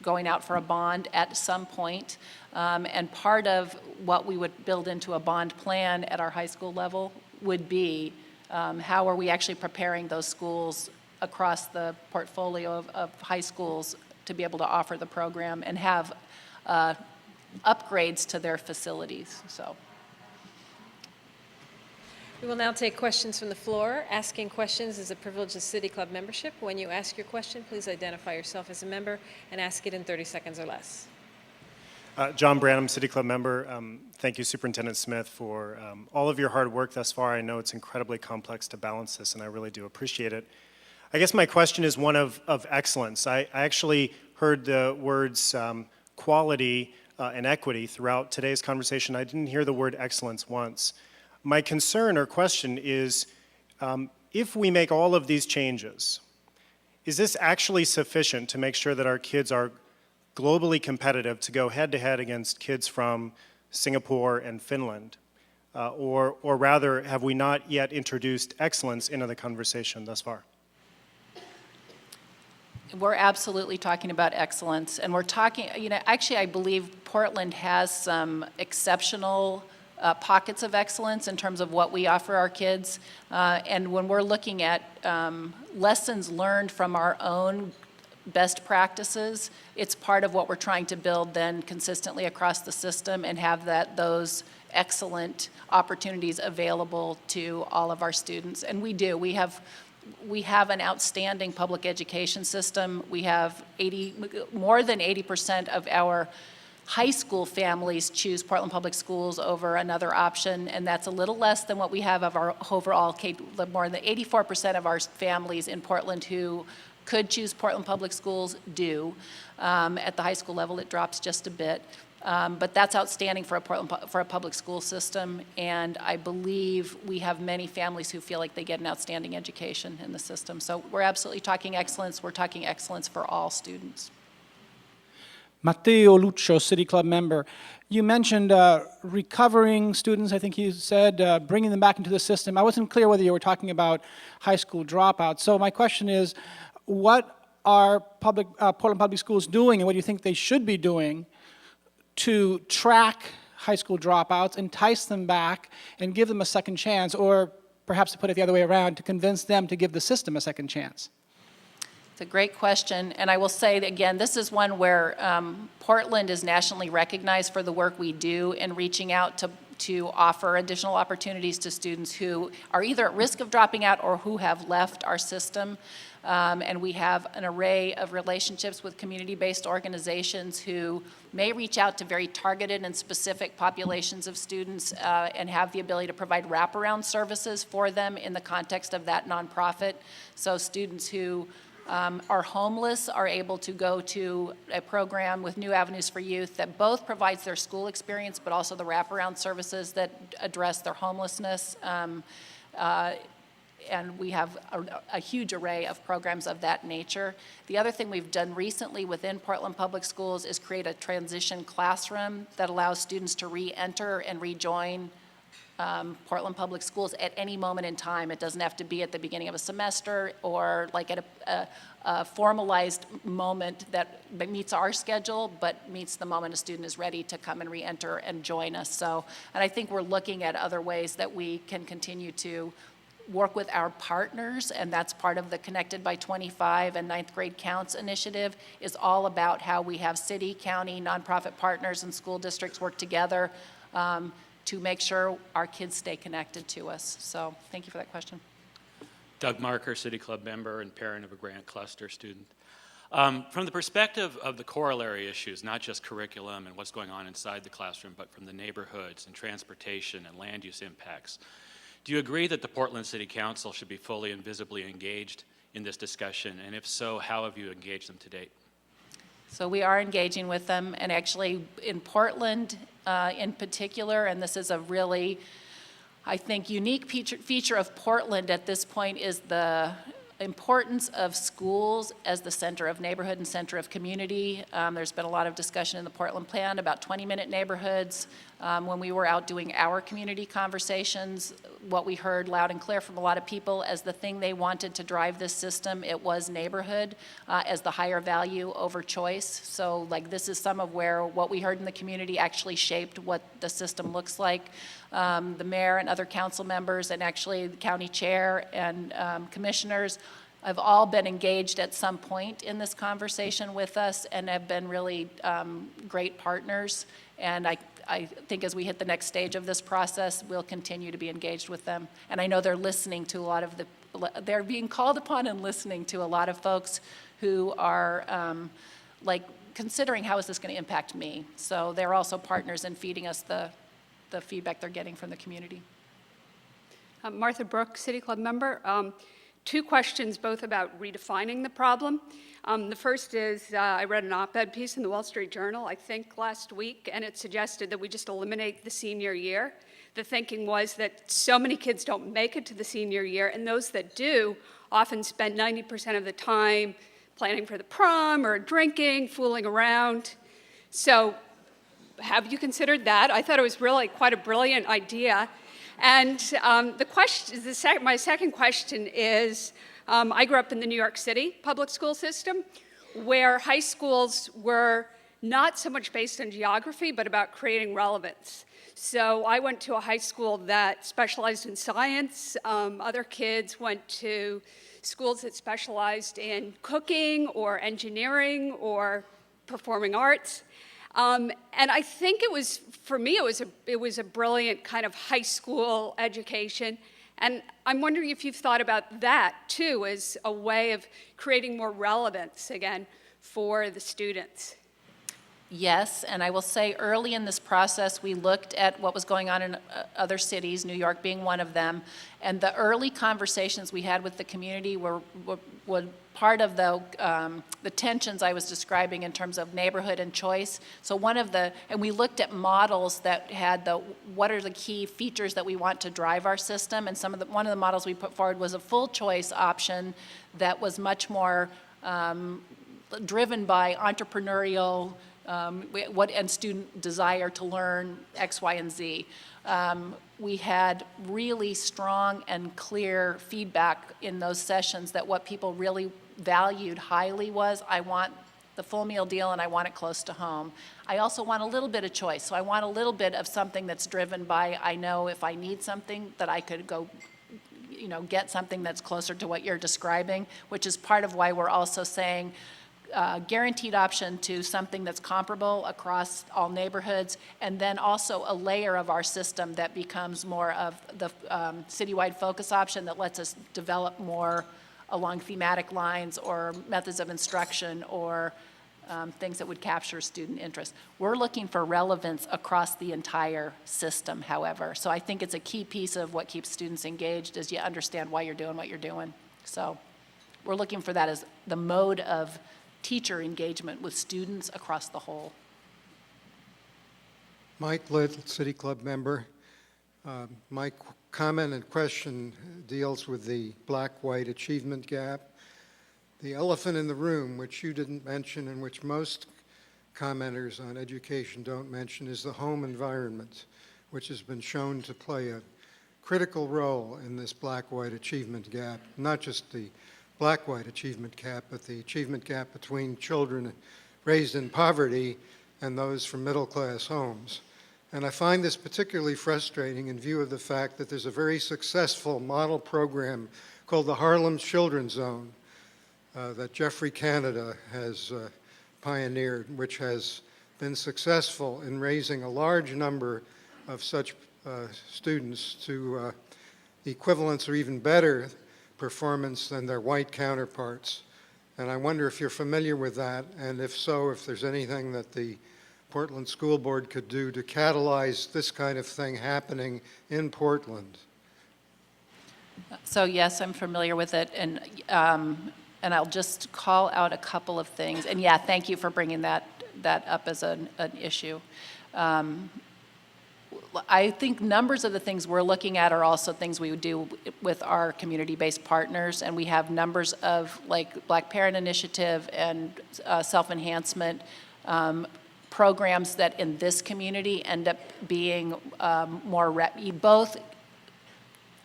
going out for a bond at some point, and part of what we would build into a bond plan at our high school level would be how are we actually preparing those schools across the portfolio of high schools to be able to offer the program and have upgrades to their facilities. So. We will now take questions from the floor. Asking questions is a privilege of City Club membership. When you ask your question, please identify yourself as a member and ask it in 30 seconds or less. John Branham, City Club member. Thank you, Superintendent Smith, for all of your hard work thus far. I know it's incredibly complex to balance this, and I really do appreciate it. I guess my question is one of excellence. I actually heard the words quality and equity throughout today's conversation. I didn't hear the word excellence once. My concern or question is, if we make all of these changes, is this actually sufficient to make sure that our kids are globally competitive to go head-to-head against kids from Singapore and Finland? Or rather, have we not yet introduced excellence into the conversation thus far? We're absolutely talking about excellence, and we're talking, actually I believe Portland has some exceptional pockets of excellence in terms of what we offer our kids. And when we're looking at lessons learned from our own best practices, it's part of what we're trying to build then consistently across the system and have those excellent opportunities available to all of our students. And we do. We have an outstanding public education system. We have more than 80% of our high school families choose Portland Public Schools over another option, and that's a little less than what we have of our overall more than 84% of our families in Portland who could choose Portland Public Schools do. At the high school level, it drops just a bit. But that's outstanding for a public school system, and I believe we have many families who feel like they get an outstanding education in the system. So we're absolutely talking excellence. We're talking excellence for all students. Matteo Luccio, City Club member. You mentioned recovering students, I think you said, bringing them back into the system. I wasn't clear whether you were talking about high school dropouts. So my question is, what are Portland Public Schools doing, and what do you think they should be doing to track high school dropouts, entice them back, and give them a second chance, or perhaps to put it the other way around, to convince them to give the system a second chance? It's a great question, and I will say that, again, this is one where Portland is nationally recognized for the work we do in reaching out to offer additional opportunities to students who are either at risk of dropping out or who have left our system. And we have an array of relationships with community-based organizations who may reach out to very targeted and specific populations of students and have the ability to provide wraparound services for them in the context of that nonprofit. So students who are homeless are able to go to a program with New Avenues for Youth that both provides their school experience but also the wraparound services that address their homelessness. And we have a huge array of programs of that nature. The other thing we've done recently within Portland Public Schools is create a transition classroom that allows students to re-enter and rejoin Portland Public Schools at any moment in time. It doesn't have to be at the beginning of a semester or like at a formalized moment that meets our schedule, but meets the moment a student is ready to come and re-enter and join us. So, and I think we're looking at other ways that we can continue to work with our partners, and that's part of the Connected by 25 and Ninth Grade Counts initiative, is all about how we have city, county, nonprofit partners, and school districts work together to make sure our kids stay connected to us. So thank you for that question. Doug Marker, City Club member and parent of a Grant Cluster student. From the perspective of the corollary issues, not just curriculum and what's going on inside the classroom, but from the neighborhoods and transportation and land use impacts, do you agree that the Portland City Council should be fully and visibly engaged in this discussion? And if so, how have you engaged them to date? So we are engaging with them, and actually in Portland in particular, and this is a really, I think, unique feature of Portland at this point, is the importance of schools as the center of neighborhood and center of community. There's been a lot of discussion in the Portland plan about 20-minute neighborhoods. When we were out doing our community conversations, what we heard loud and clear from a lot of people as the thing they wanted to drive this system, it was neighborhood as the higher value over choice. So like this is some of where what we heard in the community actually shaped what the system looks like. The mayor and other council members and actually the county chair and commissioners have all been engaged at some point in this conversation with us and have been really great partners. And I think as we hit the next stage of this process, we'll continue to be engaged with them. And I know they're listening to a lot of they're being called upon and listening to a lot of folks who are like considering how is this going to impact me. So they're also partners in feeding us the feedback they're getting from the community. Martha Brooks, City Club member. Two questions, both about redefining the problem. The first is, I read an op-ed piece in the Wall Street Journal, I think last week, and it suggested that we just eliminate the senior year. The thinking was that so many kids don't make it to the senior year, and those that do often spend 90% of the time planning for the prom or drinking, fooling around. So have you considered that? I thought it was really quite a brilliant idea. And my second question is, I grew up in the New York City public school system, where high schools were not so much based on geography, but about creating relevance. So I went to a high school that specialized in science. Other kids went to schools that specialized in cooking or engineering or performing arts. And I think it was, for me, it was a brilliant kind of high school education. And I'm wondering if you've thought about that, too, as a way of creating more relevance, again, for the students. Yes, and I will say early in this process, we looked at what was going on in other cities, New York being one of them, and the early conversations we had with the community were part of the tensions I was describing in terms of neighborhood and choice. So and we looked at models that had what are the key features that we want to drive our system, and one of the models we put forward was a full choice option that was much more driven by entrepreneurial and student desire to learn X, Y, and Z. We had really strong and clear feedback in those sessions that what people really valued highly was, I want the full meal deal and I want it close to home. I also want a little bit of choice. So I want a little bit of something that's driven by, I know if I need something that I could go get something that's closer to what you're describing, which is part of why we're also saying guaranteed option to something that's comparable across all neighborhoods, and then also a layer of our system that becomes more of the citywide focus option that lets us develop more along thematic lines or methods of instruction or things that would capture student interest. We're looking for relevance across the entire system, however. So I think it's a key piece of what keeps students engaged is you understand why you're doing what you're doing. So we're looking for that as the mode of teacher engagement with students across the whole. Mike Little, City Club member. My comment and question deals with the black-white achievement gap. The elephant in the room, which you didn't mention and which most commenters on education don't mention, is the home environment, which has been shown to play a critical role in this black-white achievement gap, not just the black-white achievement gap, but the achievement gap between children raised in poverty and those from middle-class homes. And I find this particularly frustrating in view of the fact that there's a very successful model program called the Harlem Children's Zone that Jeffrey Canada has pioneered, which has been successful in raising a large number of such students to equivalence or even better performance than their white counterparts. And I wonder if you're familiar with that, and if so, if there's anything that the Portland School Board could do to catalyze this kind of thing happening in Portland. So yes, I'm familiar with it, and I'll just call out a couple of things. And yeah, thank you for bringing that up as an issue. I think numbers of the things we're looking at are also things we would do with our community-based partners, and we have numbers of like Black Parent Initiative and self-enhancement programs that in this community end up being both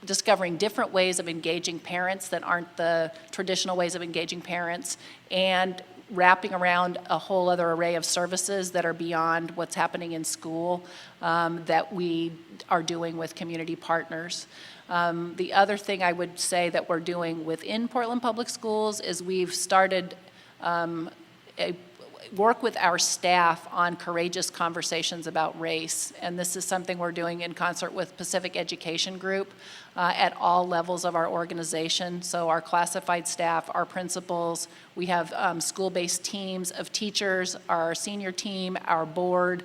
discovering different ways of engaging parents that aren't the traditional ways of engaging parents, and wrapping around a whole other array of services that are beyond what's happening in school that we are doing with community partners. The other thing I would say that we're doing within Portland Public Schools is we've started work with our staff on courageous conversations about race. And this is something we're doing in concert with Pacific Education Group at all levels of our organization. So our classified staff, our principals, we have school-based teams of teachers, our senior team, our board.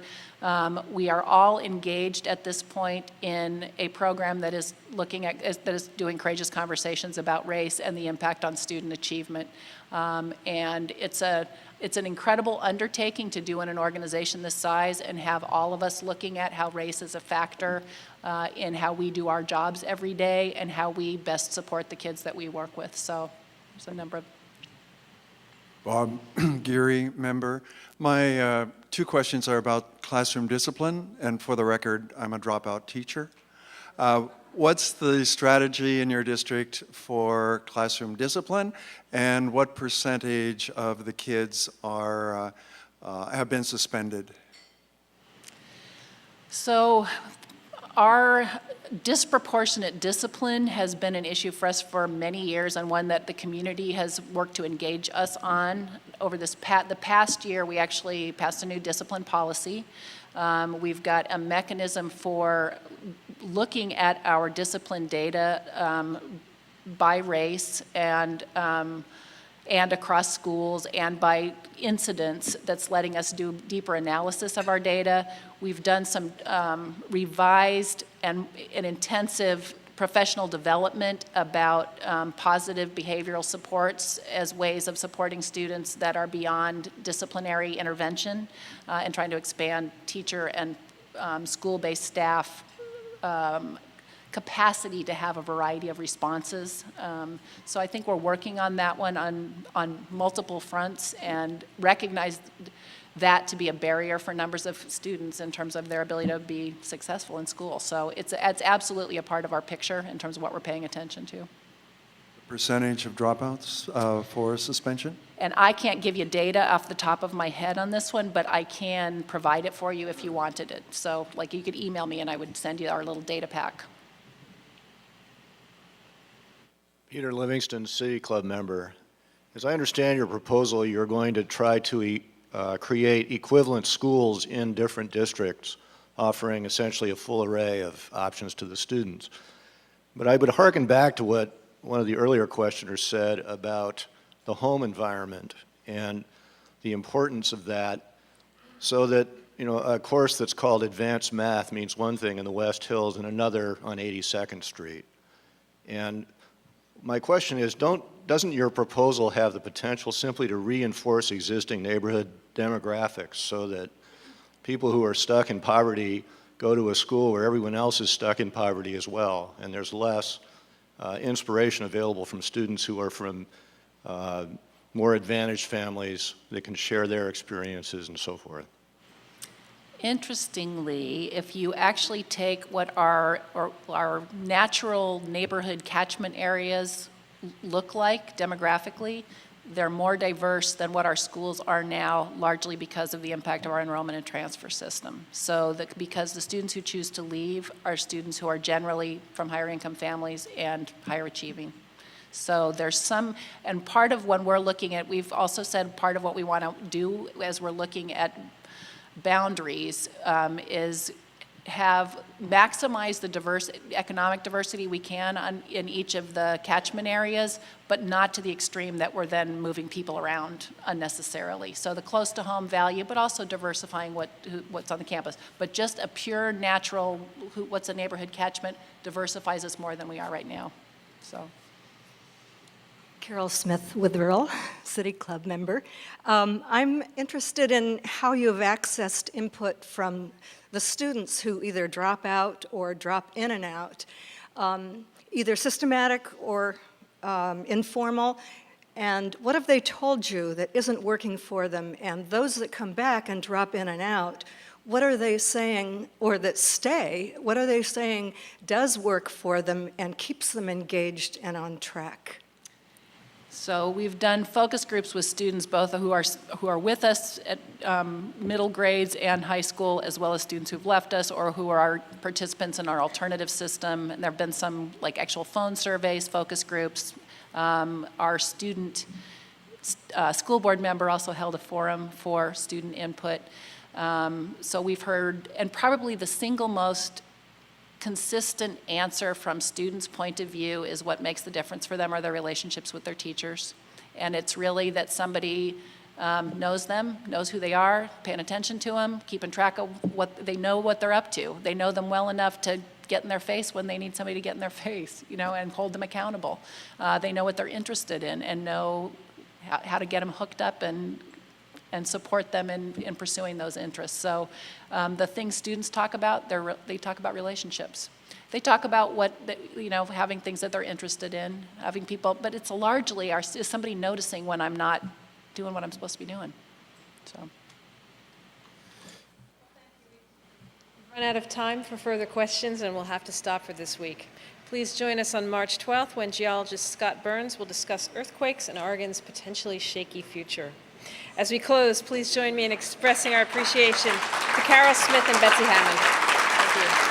We are all engaged at this point in a program that is doing courageous conversations about race and the impact on student achievement. And it's an incredible undertaking to do in an organization this size and have all of us looking at how race is a factor in how we do our jobs every day and how we best support the kids that we work with. So there's a number of... Bob Geary, member. My two questions are about classroom discipline, and for the record, I'm a dropout teacher. What's the strategy in your district for classroom discipline, and what percentage of the kids have been suspended? So our disproportionate discipline has been an issue for us for many years, and one that the community has worked to engage us on. Over the past year, we actually passed a new discipline policy. We've got a mechanism for looking at our discipline data by race and and across schools and by incidents that's letting us do deeper analysis of our data. We've done some revised and intensive professional development about positive behavioral supports as ways of supporting students that are beyond disciplinary intervention and trying to expand teacher and school-based staff capacity to have a variety of responses. So I think we're working on that one on multiple fronts and recognize that to be a barrier for numbers of students in terms of their ability to be successful in school. So it's absolutely a part of our picture in terms of what we're paying attention to. Percentage of dropouts for suspension? And I can't give you data off the top of my head on this one, but I can provide it for you if you wanted it. So like you could email me and I would send you our little data pack. Peter Livingston, City Club member. As I understand your proposal, you're going to try to create equivalent schools in different districts, offering essentially a full array of options to the students. But I would hearken back to what one of the earlier questioners said about the home environment and the importance of that, so that, you know, a course that's called advanced math means one thing in the West Hills and another on 82nd Street. And my question is, doesn't your proposal have the potential simply to reinforce existing neighborhood demographics so that people who are stuck in poverty go to a school where everyone else is stuck in poverty as well, and there's less inspiration available from students who are from more advantaged families that can share their experiences and so forth? Interestingly, if you actually take what our natural neighborhood catchment areas look like demographically, they're more diverse than what our schools are now, largely because of the impact of our enrollment and transfer system. So because the students who choose to leave are students who are generally from higher income families and higher achieving. So there's some, and part of when we're looking at, we've also said part of what we want to do as we're looking at boundaries is maximize the economic diversity we can in each of the catchment areas, but not to the extreme that we're then moving people around unnecessarily. So the close to home value, but also diversifying what's on the campus. But just a pure natural, what's a neighborhood catchment, diversifies us more than we are right now. So. Carole Smith, Witherell, City Club member. I'm interested in how you have accessed input from the students who either drop out or drop in and out, either systematic or informal, and what have they told you that isn't working for them? And those that come back and drop in and out, what are they saying, or that stay, what are they saying does work for them and keeps them engaged and on track? So we've done focus groups with students both who are with us at middle grades and high school, as well as students who've left us or who are our participants in our alternative system. And there have been some like actual phone surveys, focus groups. Our student school board member also held a forum for student input. So we've heard, and probably the single most consistent answer from students' point of view is what makes the difference for them are their relationships with their teachers. And it's really that somebody knows them, knows who they are, paying attention to them, keeping track of what they're up to. They know them well enough to get in their face when they need somebody to get in their face, you know, and hold them accountable. They know what they're interested in and know how to get them hooked up and support them in pursuing those interests. So the things students talk about, they talk about relationships. They talk about having things that they're interested in, having people, but it's largely is somebody noticing when I'm not doing what I'm supposed to be doing. So. We've run out of time for further questions, and we'll have to stop for this week. Please join us on March 12th when geologist Scott Burns will discuss earthquakes and Oregon's potentially shaky future. As we close, please join me in expressing our appreciation to Carole Smith and Betsy Hammond. Thank you.